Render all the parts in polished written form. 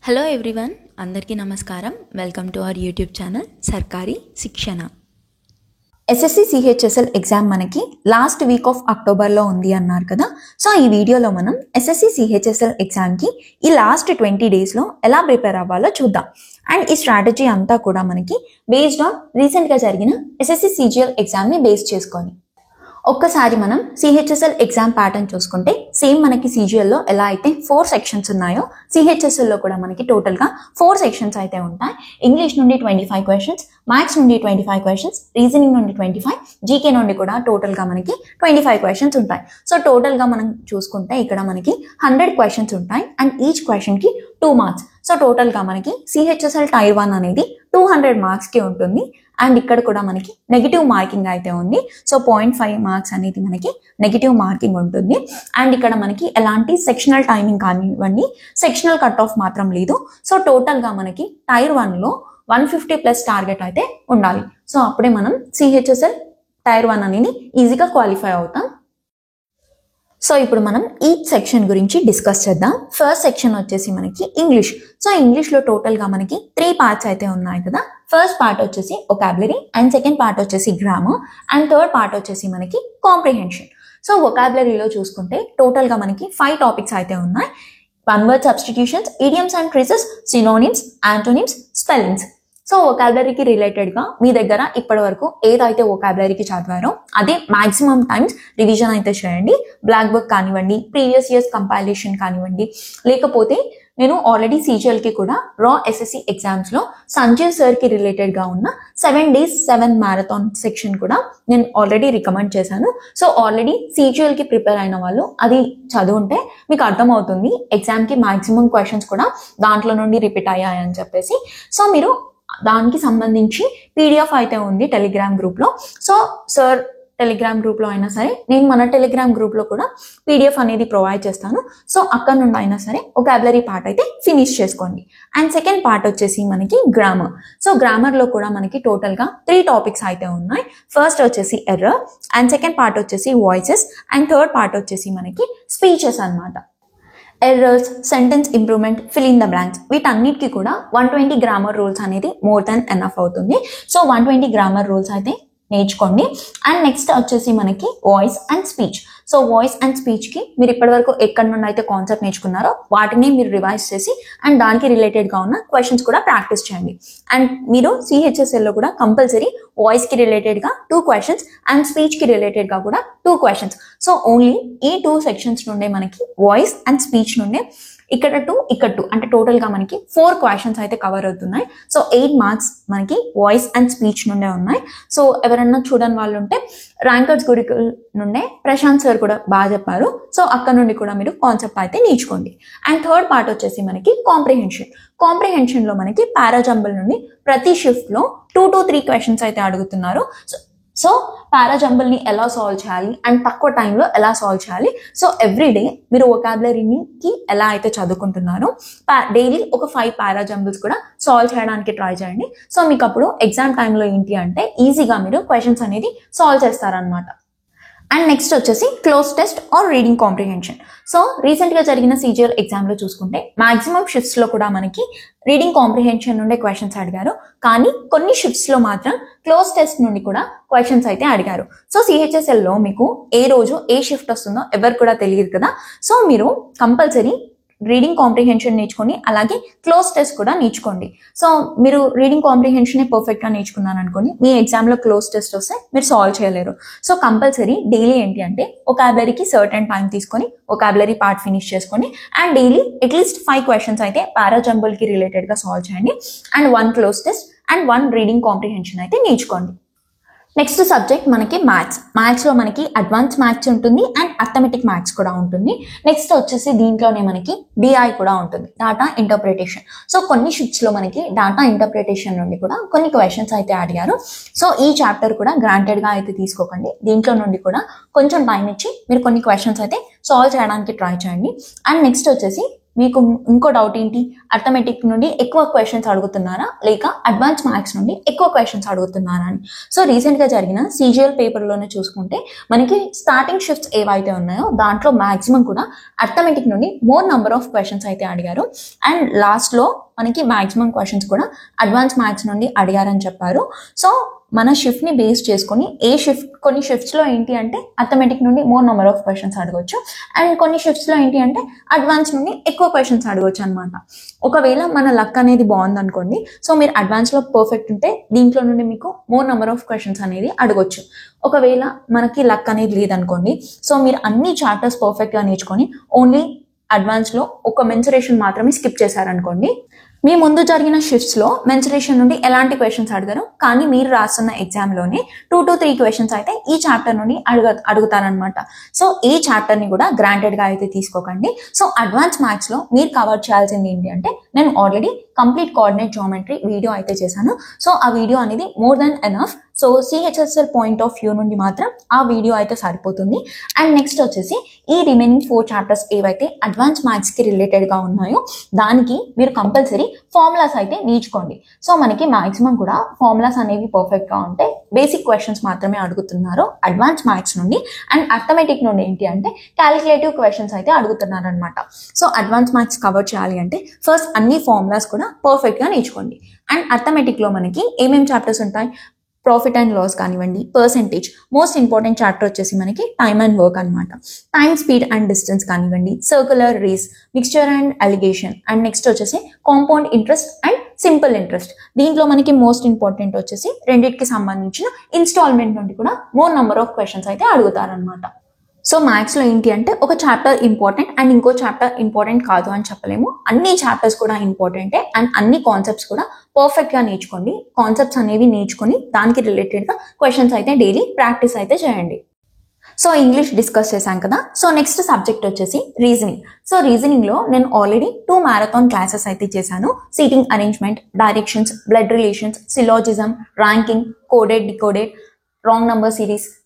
Hello everyone, అందరికీ నమస్కారం. Welcome to our YouTube channel సర్కారీ శిక్షణ. ఎస్ఎస్సి సిహెచ్ఎస్ఎల్ ఎగ్జామ్ మనకి లాస్ట్ వీక్ ఆఫ్ అక్టోబర్లో ఉంది అన్నారు కదా. సో ఈ వీడియోలో మనం ఎస్ఎస్సి సిహెచ్ఎస్ఎల్ ఎగ్జామ్కి ఈ లాస్ట్ 20 డేస్లో ఎలా ప్రిపేర్ అవ్వాలో చూద్దాం. అండ్ ఈ స్ట్రాటజీ అంతా కూడా మనకి బేస్డ్ ఆన్ రీసెంట్గా జరిగిన ఎస్ఎస్సి సిజిఎల్ ఎగ్జామ్ని బేస్ చేసుకొని ఒక్కసారి మనం సిహెచ్ఎస్ఎల్ ఎగ్జామ్ ప్యాటర్న్ చూసుకుంటే సేమ్ మనకి సిజిఎల్లో ఎలా అయితే 4 సెక్షన్స్ ఉన్నాయో సిహెచ్ఎస్ఎల్లో కూడా మనకి టోటల్గా 4 సెక్షన్స్ అయితే ఉంటాయి. ఇంగ్లీష్ నుండి 25 క్వశ్చన్స్, మ్యాథ్స్ నుండి 25 క్వశ్చన్స్, రీజనింగ్ నుండి 25, జీకే నుండి కూడా టోటల్గా మనకి 25 క్వశ్చన్స్ ఉంటాయి. సో టోటల్గా మనం చూసుకుంటే ఇక్కడ మనకి 100 క్వశ్చన్స్ ఉంటాయి అండ్ ఈచ్ క్వశ్చన్కి 2 మార్క్స్. సో టోటల్గా మనకి సిహెచ్ఎస్ఎల్ టైర్ 1 అనేది 200 మార్క్స్కి ఉంటుంది. అండ్ ఇక్కడ కూడా మనకి నెగిటివ్ మార్కింగ్ అయితే ఉంది. సో 0.5 మార్క్స్ అనేది మనకి నెగిటివ్ మార్కింగ్ ఉంటుంది. అండ్ ఇక్కడ మనకి ఎలాంటి సెక్షనల్ టైమింగ్ కానివ్వండి, సెక్షనల్ కట్ ఆఫ్ మాత్రం లేదు. సో టోటల్గా మనకి టైర్ 1లో 150+ టార్గెట్ అయితే ఉండాలి. సో అప్పుడే మనం సిహెచ్ఎస్ఎల్ టైర్ 1 అనేది ఈజీగా క్వాలిఫై అవుతాం. సో ఇప్పుడు మనం ఈచ్ సెక్షన్ గురించి డిస్కస్ చేద్దాం. ఫస్ట్ సెక్షన్ వచ్చేసి మనకి ఇంగ్లీష్. సో ఇంగ్లీష్లో టోటల్గా మనకి 3 పార్ట్స్ అయితే ఉన్నాయి కదా. ఫస్ట్ పార్ట్ వచ్చేసి వొకాబులరీ, అండ్ సెకండ్ పార్ట్ వచ్చేసి గ్రామర్, అండ్ థర్డ్ పార్ట్ వచ్చేసి మనకి కాంప్రిహెన్షన్. సో వొకాబులరీలో చూసుకుంటే టోటల్గా మనకి 5 టాపిక్స్ అయితే ఉన్నాయి. One word substitutions, idioms and phrases, synonyms, antonyms, spellings. So వొకాబులరీకి రిలేటెడ్గా మీ దగ్గర ఇప్పటి వరకు ఏదైతే వొకాబులరీకి చదివారో అదే మాక్సిమం టైమ్స్ రివిజన్ అయితే చేయండి. బ్లాక్ బుక్ కానివ్వండి, ప్రీవియస్ ఇయర్స్ కంపైలేషన్ కానివ్వండి, లేకపోతే నేను ఆల్రెడీ సిజిఎల్కి కూడా రా ఎస్ఎస్సి ఎగ్జామ్స్లో సంజీవ్ సార్కి రిలేటెడ్గా ఉన్న 7 days 7 మ్యారథాన్ సెక్షన్ కూడా నేను ఆల్రెడీ రికమెండ్ చేశాను. సో ఆల్రెడీ సిజిఎల్కి ప్రిపేర్ అయిన వాళ్ళు అది చదువుంటే మీకు అర్థమవుతుంది ఎగ్జామ్కి మాక్సిమం క్వశ్చన్స్ కూడా దాంట్లో నుండి రిపీట్ అయ్యాయని చెప్పేసి. సో మీరు దానికి సంబంధించి పీడిఎఫ్ అయితే ఉంది టెలిగ్రామ్ గ్రూప్లో. సో సార్ టెలిగ్రామ్ గ్రూప్లో అయినా సరే, నేను మన టెలిగ్రామ్ గ్రూప్లో కూడా పీడిఎఫ్ అనేది ప్రొవైడ్ చేస్తాను. సో అక్కడ నుండి అయినా సరే వొకాబులరీ పార్ట్ అయితే ఫినిష్ చేసుకోండి. అండ్ సెకండ్ పార్ట్ వచ్చేసి మనకి గ్రామర్. సో గ్రామర్లో కూడా మనకి టోటల్గా 3 టాపిక్స్ అయితే ఉన్నాయి. ఫస్ట్ వచ్చేసి ఎర్రర్, అండ్ సెకండ్ పార్ట్ వచ్చేసి వాయిసెస్, అండ్ థర్డ్ పార్ట్ వచ్చేసి మనకి స్పీచెస్ అన్నమాట. Errors, sentence improvement, fill in the blanks, వీటన్నిటికీ కూడా 120 గ్రామర్ రూల్స్ అనేది మోర్ దాన్ ఎనఫ్ అవుతుంది. సో 120 గ్రామర్ రూల్స్ అయితే నేర్చుకోండి. అండ్ నెక్స్ట్ వచ్చేసి మనకి voice and speech. So voice and స్పీచ్కి మీరు ఇప్పటివరకు ఎక్కడి నుండి అయితే కాన్సెప్ట్ నేర్చుకున్నారో వాటిని మీరు రివైజ్ చేసి అండ్ దానికి రిలేటెడ్గా ఉన్న క్వశ్చన్స్ కూడా ప్రాక్టీస్ చేయండి. అండ్ మీరు సిహెచ్ఎస్ఎల్లో కూడా కంపల్సరీ వాయిస్కి రిలేటెడ్గా 2 క్వశ్చన్స్ అండ్ స్పీచ్కి రిలేటెడ్గా కూడా 2 క్వశ్చన్స్. సో ఓన్లీ ఈ 2 సెక్షన్స్ నుండే మనకి వాయిస్ అండ్ స్పీచ్ నుండే ఇక్కడ 2 అంటే టోటల్గా మనకి 4 క్వశ్చన్స్ అయితే కవర్ అవుతున్నాయి. సో 8 మార్క్స్ మనకి వాయిస్ అండ్ స్పీచ్ నుండే ఉన్నాయి. సో ఎవరైనా చూడని వాళ్ళు ఉంటే ర్యాంకర్స్ గురుకుల్ నుండే ప్రశాంత్ సార్ కూడా బాగా చెప్పారు. సో అక్కడ నుండి కూడా మీరు కాన్సెప్ట్ అయితే నేర్చుకోండి. అండ్ థర్డ్ పార్ట్ వచ్చేసి మనకి కాంప్రిహెన్షన్. కాంప్రిహెన్షన్లో మనకి పారాజంబుల్ నుండి ప్రతి షిఫ్ట్లో 2 to 3 క్వశ్చన్స్ అయితే అడుగుతున్నారు. సో పారాజంబుల్ని ఎలా సాల్వ్ చేయాలి అండ్ తక్కువ టైంలో ఎలా సాల్వ్ చేయాలి. సో ఎవ్రీడే మీరు వొకాబులరీకి ఎలా అయితే చదువుకుంటున్నారో డైలీ ఒక 5 పారాజంబుల్స్ కూడా సాల్వ్ చేయడానికి ట్రై చేయండి. సో మీకు అప్పుడు ఎగ్జామ్ టైంలో ఏంటి అంటే ఈజీగా మీరు క్వశ్చన్స్ అనేది సాల్వ్ చేస్తారనమాట. అండ్ నెక్స్ట్ వచ్చేసి cloze test or reading comprehension. So రీసెంట్గా జరిగిన సిజిఎల్ ఎగ్జామ్లో చూసుకుంటే మాక్సిమం షిఫ్ట్స్లో కూడా మనకి రీడింగ్ కాంప్రిహెన్షన్ నుండే క్వశ్చన్స్ అడిగారు. కానీ కొన్ని షిఫ్ట్స్లో మాత్రం క్లోజ్ టెస్ట్ నుండి కూడా క్వశ్చన్స్ అయితే అడిగారు. సో సిహెచ్ఎస్ఎల్లో మీకు ఏ రోజు ఏ షిఫ్ట్ వస్తుందో ఎవరు కూడా తెలియదు కదా. సో మీరు కంపల్సరీ రీడింగ్ కాంప్రిహెన్షన్ నేర్చుకొని అలాగే క్లోజ్ టెస్ట్ కూడా నేర్చుకోండి. సో మీరు రీడింగ్ కాంప్రిహెన్షనే పర్ఫెక్ట్గా నేర్చుకున్నాను అనుకోండి, మీ ఎగ్జామ్లో క్లోజ్ టెస్ట్ వస్తే మీరు సాల్వ్ చేయలేరు. సో కంపల్సరీ డైలీ ఏంటి అంటే వొకాబులరీకి సర్టెన్ టైం తీసుకొని వొకాబులరీ పార్ట్ ఫినిష్ చేసుకొని అండ్ డైలీ అట్లీస్ట్ 5 క్వశ్చన్స్ అయితే పారాజంబుల్కి రిలేటెడ్గా సాల్వ్ చేయండి. And 1 cloze test and 1 reading comprehension అయితే నేర్చుకోండి. నెక్స్ట్ సబ్జెక్ట్ మనకి మ్యాథ్స్. మ్యాథ్స్లో మనకి అడ్వాన్స్ మ్యాథ్స్ ఉంటుంది అండ్ అర్థమెటిక్ మ్యాథ్స్ కూడా ఉంటుంది. నెక్స్ట్ వచ్చేసి దీంట్లోనే మనకి డిఐ కూడా ఉంటుంది, డాటా ఇంటర్ప్రిటేషన్. సో కొన్ని షిఫ్ట్స్లో మనకి డాటా ఇంటర్ప్రిటేషన్ నుండి కూడా కొన్ని క్వశ్చన్స్ అయితే అడిగారు. సో ఈ చాప్టర్ కూడా గ్రాంటెడ్గా అయితే తీసుకోకండి. దీంట్లో నుండి కూడా కొంచెం టైం ఇచ్చి మీరు కొన్ని క్వశ్చన్స్ అయితే సాల్వ్ చేయడానికి ట్రై చేయండి. అండ్ నెక్స్ట్ వచ్చేసి మీకు ఇంకో డౌట్ ఏంటి, అర్థమెటిక్ నుండి ఎక్కువ క్వశ్చన్స్ అడుగుతున్నారా లేక అడ్వాన్స్ మ్యాథ్స్ నుండి ఎక్కువ క్వశ్చన్స్ అడుగుతున్నారా అని. సో రీసెంట్గా జరిగిన CGL పేపర్లోనే చూసుకుంటే మనకి స్టార్టింగ్ షిఫ్ట్స్ ఏవైతే ఉన్నాయో దాంట్లో మ్యాక్సిమం కూడా అర్థమెటిక్ నుండి మోర్ నెంబర్ ఆఫ్ క్వశ్చన్స్ అయితే అడిగారు. అండ్ లాస్ట్లో మనకి మ్యాక్సిమం క్వశ్చన్స్ కూడా అడ్వాన్స్ మ్యాథ్స్ నుండి అడిగారని చెప్పారు. సో మన షిఫ్ట్ని బేస్ చేసుకొని కొన్ని షిఫ్ట్స్లో ఏంటి అంటే అర్థమెటిక్ నుండి మోర్ నెంబర్ ఆఫ్ క్వశ్చన్స్ అడగొచ్చు, అండ్ కొన్ని షిఫ్ట్స్లో ఏంటి అంటే అడ్వాన్స్ నుండి ఎక్కువ క్వశ్చన్స్ అడగొచ్చు అనమాట. ఒకవేళ మన లక్ అనేది బాగుందనుకోండి, సో మీరు అడ్వాన్స్లో పర్ఫెక్ట్ ఉంటే దీంట్లో నుండి మీకు మోర్ నెంబర్ ఆఫ్ క్వశ్చన్స్ అనేది అడగొచ్చు. ఒకవేళ మనకి లక్ అనేది లేదనుకోండి, సో మీరు అన్ని చాప్టర్స్ పర్ఫెక్ట్గా నేర్చుకొని ఓన్లీ అడ్వాన్స్లో ఒక మెన్సురేషన్ మాత్రమే స్కిప్ చేశారనుకోండి, మీ ముందు జరిగిన షిఫ్ట్స్లో మెన్సురేషన్ నుండి ఎలాంటి క్వశ్చన్స్ అడగరు, కానీ మీరు రాస్తున్న ఎగ్జామ్లోనే 2 to 3 క్వశ్చన్స్ అయితే ఈ చాప్టర్ నుండి అడుగుతారనమాట. సో ఈ చాప్టర్ని కూడా గ్రాంటెడ్గా అయితే తీసుకోకండి. సో అడ్వాన్స్ మ్యాథ్స్లో మీరు కవర్ చేయాల్సింది ఏంటి అంటే, నేను already complete coordinate geometry video అయితే చేశాను. సో ఆ వీడియో అనేది more than enough. So CHSL point of view నుండి మాత్రం ఆ వీడియో అయితే సరిపోతుంది. అండ్ నెక్స్ట్ వచ్చేసి ఈ రిమైనింగ్ 4 చాప్టర్స్ ఏవైతే అడ్వాన్స్ మ్యాథ్స్కి రిలేటెడ్గా ఉన్నాయో దానికి మీరు కంపల్సరీ ఫార్ములాస్ అయితే నేర్చుకోండి. సో మనకి మాక్సిమం కూడా ఫార్ములాస్ అనేవి పర్ఫెక్ట్గా ఉంటే బేసిక్ క్వశ్చన్స్ మాత్రమే అడుగుతున్నారు అడ్వాన్స్ మ్యాథ్స్ నుండి. అండ్ అర్థమెటిక్ నుండి ఏంటి అంటే క్యాలిక్యులేటివ్ క్వశ్చన్స్ అయితే అడుగుతున్నారు అనమాట. సో అడ్వాన్స్ మ్యాథ్స్ కవర్ చేయాలి అంటే ఫస్ట్ అన్ని ఫార్ములాస్ కూడా పర్ఫెక్ట్గా నేర్చుకోండి. అండ్ అర్థమెటిక్లో మనకి ఏమేమి చాప్టర్స్ ఉంటాయి, ప్రాఫిట్ అండ్ లాస్ కానివ్వండి, పర్సెంటేజ్, మోస్ట్ ఇంపార్టెంట్ చాప్టర్ వచ్చేసి మనకి టైమ్ అండ్ వర్క్ అనమాట. టైమ్, స్పీడ్ అండ్ డిస్టెన్స్ కానివ్వండి, circular race, mixture and alligation, and next వచ్చేసి compound interest and simple interest. దీంట్లో మనకి మోస్ట్ ఇంపార్టెంట్ వచ్చేసి రెండింటికి సంబంధించిన ఇన్స్టాల్మెంట్ నుండి కూడా మోర్ నెంబర్ ఆఫ్ క్వశ్చన్స్ అయితే అడుగుతారనమాట. సో మ్యాథ్స్లో ఏంటి అంటే ఒక చాప్టర్ ఇంపార్టెంట్ అండ్ ఇంకో చాప్టర్ ఇంపార్టెంట్ కాదు అని చెప్పలేము. అన్ని చాప్టర్స్ కూడా ఇంపార్టెంటే అండ్ అన్ని కాన్సెప్ట్స్ కూడా పర్ఫెక్ట్గా నేర్చుకోండి. కాన్సెప్ట్స్ అనేవి నేర్చుకొని దానికి రిలేటెడ్గా క్వశ్చన్స్ అయితే డైలీ ప్రాక్టీస్ అయితే చేయండి. సో ఇంగ్లీష్ డిస్కస్ చేశాం కదా. సో నెక్స్ట్ సబ్జెక్ట్ వచ్చేసి రీజనింగ్. సో రీజనింగ్లో నేను ఆల్రెడీ 2 మ్యారథాన్ క్లాసెస్ అయితే చేశాను. Seating arrangement, directions, blood relations, syllogism, ranking, coded, decoded, wrong number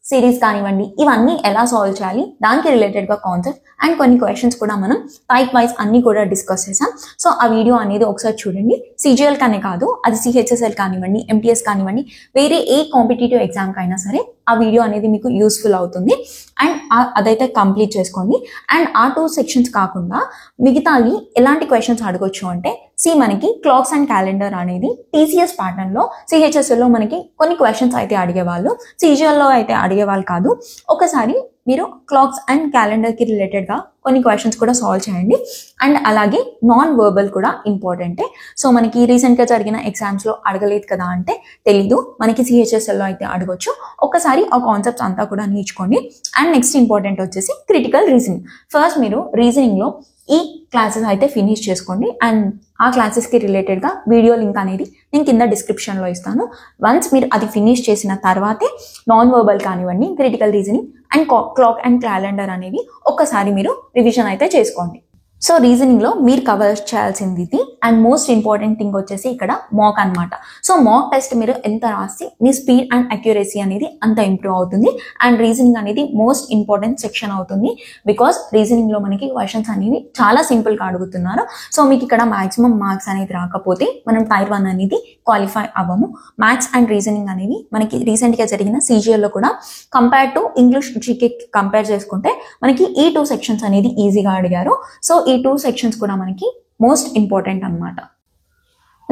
series కానివ్వండి, ఇవన్నీ ఎలా సాల్వ్ చేయాలి దానికి రిలేటెడ్గా కాన్సెప్ట్ అండ్ కొన్ని క్వశ్చన్స్ కూడా మనం టైప్ వైజ్ అన్ని కూడా డిస్కస్ చేసాం. సో ఆ వీడియో అనేది ఒకసారి చూడండి. CGL కానే కాదు, అది CHSL కానివ్వండి, MTS కానివ్వండి, వేరే ఏ కాంపిటేటివ్ ఎగ్జామ్కి అయినా సరే ఆ వీడియో అనేది మీకు యూస్ఫుల్ అవుతుంది. అండ్ అదైతే కంప్లీట్ చేసుకోండి. అండ్ ఆ 2 సెక్షన్స్ కాకుండా మిగతావి ఎలాంటి క్వశ్చన్స్ అడగొచ్చు అంటే, మనకి క్లాక్స్ అండ్ క్యాలెండర్ అనేది TCS ప్యాటర్న్లో CHSLలో మనకి కొన్ని క్వశ్చన్స్ అయితే అడిగేవాళ్ళు, CGLలో అయితే అడిగేవాళ్ళు కాదు. ఒకసారి మీరు క్లాక్స్ అండ్ క్యాలెండర్కి రిలేటెడ్గా కొన్ని క్వశ్చన్స్ కూడా సాల్వ్ చేయండి. అండ్ అలాగే నాన్ వర్బల్ కూడా ఇంపార్టెంటే. సో మనకి రీసెంట్గా జరిగిన ఎగ్జామ్స్లో అడగలేదు కదా అంటే తెలీదు, మనకి CHSLలో అయితే అడగొచ్చు. ఒకసారి ఆ కాన్సెప్ట్స్ అంతా కూడా నేర్చుకోండి. అండ్ నెక్స్ట్ ఇంపార్టెంట్ వచ్చేసి క్రిటికల్ రీజనింగ్. ఫస్ట్ మీరు రీజనింగ్లో ఈ క్లాసెస్ అయితే ఫినిష్ చేసుకోండి. అండ్ ఆ క్లాసెస్కి రిలేటెడ్గా వీడియో లింక్ అనేది నేను కింద డిస్క్రిప్షన్లో ఇస్తాను. వన్స్ మీరు అది ఫినిష్ చేసిన తర్వాతే నాన్ వర్బల్ కానివ్వండి, critical reasoning and clock and calendar అనేవి ఒక్కసారి మీరు రివిజన్ అయితే చేసుకోండి. సో రీజనింగ్లో మీరు కవర్ చేయాల్సింది ఇది. అండ్ మోస్ట్ ఇంపార్టెంట్ థింగ్ వచ్చేసి ఇక్కడ మాక్ అనమాట. సో మాక్ టెస్ట్ మీరు ఎంత రాస్తే మీ స్పీడ్ అండ్ అక్యురసీ అనేది అంత ఇంప్రూవ్ అవుతుంది. అండ్ రీజనింగ్ అనేది మోస్ట్ ఇంపార్టెంట్ సెక్షన్ అవుతుంది. బికాస్ రీజనింగ్లో మనకి క్వశ్చన్స్ అనేవి చాలా సింపుల్గా అడుగుతున్నారు. సో మీకు ఇక్కడ మాక్సిమం మార్క్స్ అనేది రాకపోతే మనం టైర్ 1 అనేది క్వాలిఫై అవ్వము. మ్యాథ్స్ అండ్ రీజనింగ్ అనేవి మనకి రీసెంట్గా జరిగిన CGLలో కూడా compare to English GK compare చేసుకుంటే మనకి ఈ 2 సెక్షన్స్ అనేది ఈజీగా అడిగారు. సో ఈ 2 సెక్షన్స్ కూడా మనకి మోస్ట్ ఇంపార్టెంట్ అన్నమాట.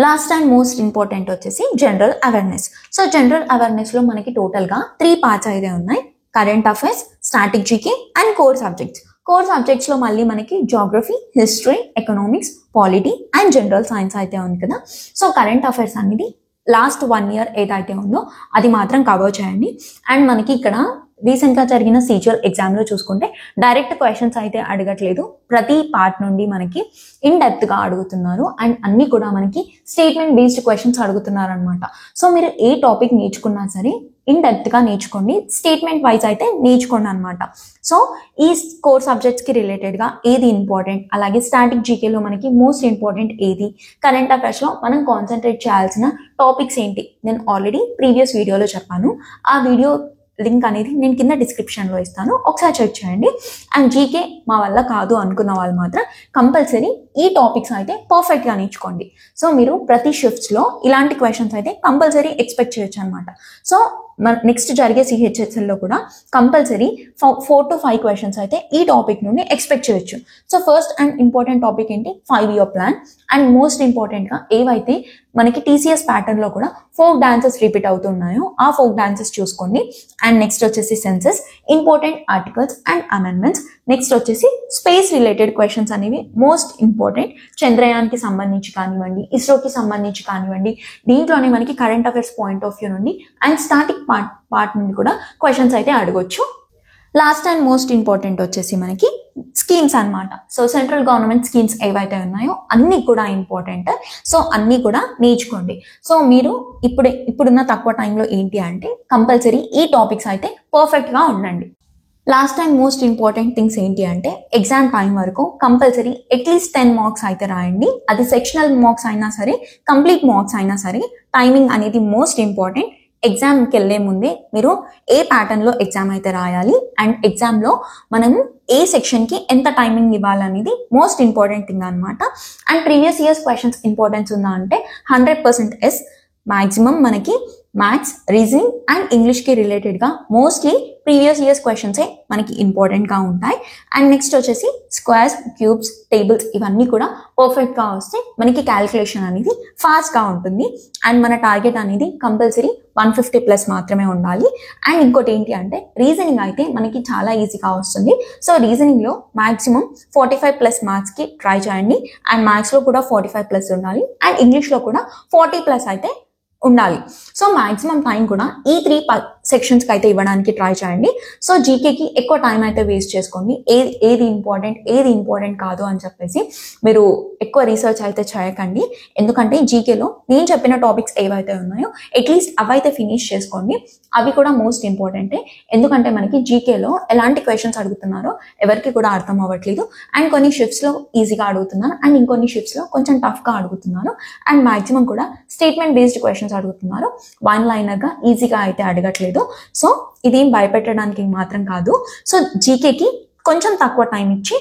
లాస్ట్ అండ్ మోస్ట్ ఇంపార్టెంట్ వచ్చేసి జనరల్ అవేర్నెస్. సో జనరల్ అవేర్నెస్లో మనకి టోటల్గా 3 పార్ట్స్ అయితే ఉన్నాయి. Current affairs, static GK and core subjects. Core సబ్జెక్ట్స్లో మళ్ళీ మనకి geography, history, economics, polity and general science అయితే ఉంది కదా. సో కరెంట్ అఫైర్స్ అనేది లాస్ట్ 1 year ఏదైతే ఉందో అది మాత్రం కవర్ చేయండి. అండ్ మనకి ఇక్కడ రీసెంట్గా జరిగిన CGL ఎగ్జామ్లో చూసుకుంటే డైరెక్ట్ క్వశ్చన్స్ అయితే అడగట్లేదు. ప్రతి పార్ట్ నుండి మనకి ఇన్ డెప్త్గా అడుగుతున్నారు. అండ్ అన్నీ కూడా మనకి స్టేట్మెంట్ బేస్డ్ క్వశ్చన్స్ అడుగుతున్నారు అనమాట. సో మీరు ఏ టాపిక్ నేర్చుకున్నా సరే ఇన్ డెప్త్గా నేర్చుకోండి, స్టేట్మెంట్ వైజ్ అయితే నేర్చుకోండి అనమాట. సో ఈ కోర్ సబ్జెక్ట్స్కి రిలేటెడ్గా ఏది ఇంపార్టెంట్, అలాగే స్టాటిక్ GKలో మనకి మోస్ట్ ఇంపార్టెంట్ ఏది, కరెంట్ అఫైర్స్లో మనం కాన్సన్ట్రేట్ చేయాల్సిన టాపిక్స్ ఏంటి, నేను ఆల్రెడీ ప్రీవియస్ వీడియోలో చెప్పాను. ఆ వీడియో లింక్ అనేది నేను కింద డిస్క్రిప్షన్లో ఇస్తాను, ఒకసారి చెక్ చేయండి. అండ్ జీకే మా వల్ల కాదు అనుకున్న వాళ్ళు మాత్రం కంపల్సరీ ఈ టాపిక్స్ అయితే పర్ఫెక్ట్గా నేర్చుకోండి. సో మీరు ప్రతి షిఫ్ట్స్లో ఇలాంటి క్వశ్చన్స్ అయితే కంపల్సరీ ఎక్స్పెక్ట్ చేయొచ్చు అనమాట. సో నెక్స్ట్ జరిగే సిహెచ్ఎస్ఎల్లో కూడా కంపల్సరీ 4 to 5 క్వశ్చన్స్ అయితే ఈ టాపిక్ నుండి ఎక్స్పెక్ట్ చేయొచ్చు. So first and important topic ఏంటి, 5-year ప్లాన్. అండ్ మోస్ట్ ఇంపార్టెంట్గా ఏవైతే మనకి టీసీఎస్ ప్యాటర్న్లో కూడా ఫోక్ డాన్సెస్ రిపీట్ అవుతున్నాయో ఆ ఫోక్ డాన్సెస్ చూసుకోండి. అండ్ నెక్స్ట్ వచ్చేసి census, important articles and amendments. Next వచ్చేసి స్పేస్ రిలేటెడ్ క్వశ్చన్స్ అనేవి మోస్ట్ ఇంపార్టెంట్. చంద్రయాన్కి సంబంధించి కానివ్వండి, ఇస్రోకి సంబంధించి కానివ్వండి, దీంట్లోనే మనకి current affairs point of view నుండి అండ్ స్టాటిక్ పార్ట్ నుండి కూడా క్వశ్చన్స్ అయితే అడగొచ్చు. లాస్ట్ అండ్ మోస్ట్ ఇంపార్టెంట్ వచ్చేసి మనకి స్కీమ్స్ అనమాట. సో సెంట్రల్ గవర్నమెంట్ స్కీమ్స్ ఏవైతే ఉన్నాయో అన్నీ కూడా ఇంపార్టెంట్. సో అన్నీ కూడా నేర్చుకోండి. సో మీరు ఇప్పుడున్న తక్కువ టైంలో ఏంటి అంటే కంపల్సరీ ఈ టాపిక్స్ అయితే పర్ఫెక్ట్గా ఉండండి. Last and most important things ఏంటి అంటే ఎగ్జామ్ టైం వరకు కంపల్సరీ అట్లీస్ట్ 10 మార్క్స్ అయితే రాయండి. అది సెక్షనల్ మార్క్స్ అయినా సరే, కంప్లీట్ మార్క్స్ అయినా సరే, టైమింగ్ అనేది మోస్ట్ ఇంపార్టెంట్. ఎగ్జామ్కి వెళ్ళే ముందే మీరు ఏ ప్యాటర్న్లో ఎగ్జామ్ అయితే రాయాలి అండ్ ఎగ్జామ్లో మనము ఏ సెక్షన్కి ఎంత టైమింగ్ ఇవ్వాలనేది మోస్ట్ ఇంపార్టెంట్ థింగ్ అనమాట. And previous years questions importance ఉందా అంటే 100% ఎస్. మ్యాక్సిమం మనకి మ్యాథ్స్, రీజనింగ్ అండ్ ఇంగ్లీష్కి రిలేటెడ్గా మోస్ట్లీ ప్రీవియస్ ఇయర్స్ క్వశ్చన్సే మనకి ఇంపార్టెంట్గా ఉంటాయి. అండ్ నెక్స్ట్ వచ్చేసి స్క్వేర్స్, క్యూబ్స్, టేబుల్స్ ఇవన్నీ కూడా పర్ఫెక్ట్గా వస్తే మనకి క్యాలిక్యులేషన్ అనేది ఫాస్ట్గా ఉంటుంది. అండ్ మన టార్గెట్ అనేది కంపల్సరీ 150+ మాత్రమే ఉండాలి. అండ్ ఇంకోటి ఏంటి అంటే రీజనింగ్ అయితే మనకి చాలా ఈజీగా వస్తుంది. సో రీజనింగ్లో మ్యాక్సిమం 45+ మార్క్స్కి ట్రై చేయండి. అండ్ మ్యాథ్స్లో కూడా 45+ ఉండాలి. అండ్ ఇంగ్లీష్లో కూడా 40+ అయితే ఉండాలి. సో మ్యాక్సిమం టైం కూడా ఈ 3 సెక్షన్స్కి అయితే ఇవ్వడానికి ట్రై చేయండి. సో జీకేకి ఎక్కువ టైం అయితే వేస్ట్ చేసుకోండి. ఏది ఇంపార్టెంట్ కాదు అని చెప్పేసి మీరు ఎక్కువ రీసెర్చ్ అయితే చేయకండి. ఎందుకంటే జీకేలో నేను చెప్పిన టాపిక్స్ ఏవైతే ఉన్నాయో అట్లీస్ట్ అవైతే ఫినిష్ చేసుకోండి. అవి కూడా మోస్ట్ ఇంపార్టెంటే. ఎందుకంటే మనకి జీకేలో ఎలాంటి క్వశ్చన్స్ అడుగుతున్నారో ఎవరికి కూడా అర్థం అవ్వట్లేదు. అండ్ కొన్ని షిఫ్ట్స్లో ఈజీగా అడుగుతున్నారు అండ్ ఇంకొన్ని షిఫ్ట్స్లో కొంచెం టఫ్గా అడుగుతున్నారు. అండ్ మ్యాక్సిమం కూడా స్టేట్మెంట్ బేస్డ్ క్వశ్చన్స్ అడుగుతున్నారు, 1 లైనర్గా ఈజీగా అయితే అడగట్లేదు. సో ఇదేం భయపెట్టడానికి మాత్రం కాదు. సో జీకేకి కొంచెం తక్కువ టైం ఇచ్చి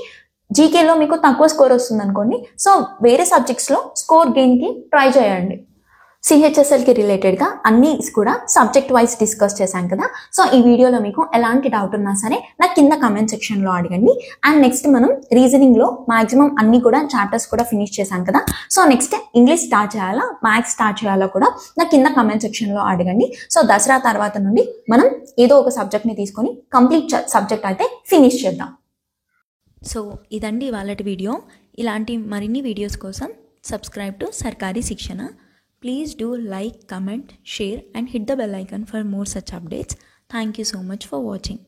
జీకేలో మీకు తక్కువ స్కోర్ వస్తుంది అనుకోండి, సో వేరే సబ్జెక్ట్స్లో స్కోర్ గెయిన్కి ట్రై చేయండి. సిహెచ్ఎస్ఎల్కి రిలేటెడ్గా అన్నీ కూడా సబ్జెక్ట్ వైజ్ డిస్కస్ చేశాం కదా. సో ఈ వీడియోలో మీకు ఎలాంటి డౌట్ ఉన్నా సరే నాకు కింద కమెంట్ సెక్షన్లో అడగండి. అండ్ నెక్స్ట్ మనం రీజనింగ్లో మాక్సిమం అన్ని కూడా చాప్టర్స్ కూడా ఫినిష్ చేశాం కదా. సో నెక్స్ట్ ఇంగ్లీష్ స్టార్ట్ చేయాలా, మ్యాథ్స్ స్టార్ట్ చేయాలా కూడా నాకు కింద కమెంట్ సెక్షన్లో అడగండి. సో దసరా తర్వాత నుండి మనం ఏదో ఒక సబ్జెక్ట్ని తీసుకొని కంప్లీట్ సబ్జెక్ట్ అయితే ఫినిష్ చేద్దాం. సో ఇదండి ఇవాళటి వీడియో. ఇలాంటి మరిన్ని వీడియోస్ కోసం సబ్స్క్రైబ్ టు సర్కారీ శిక్షణ. Please do like, comment, share and hit the bell icon for more such updates. Thank you so much for watching.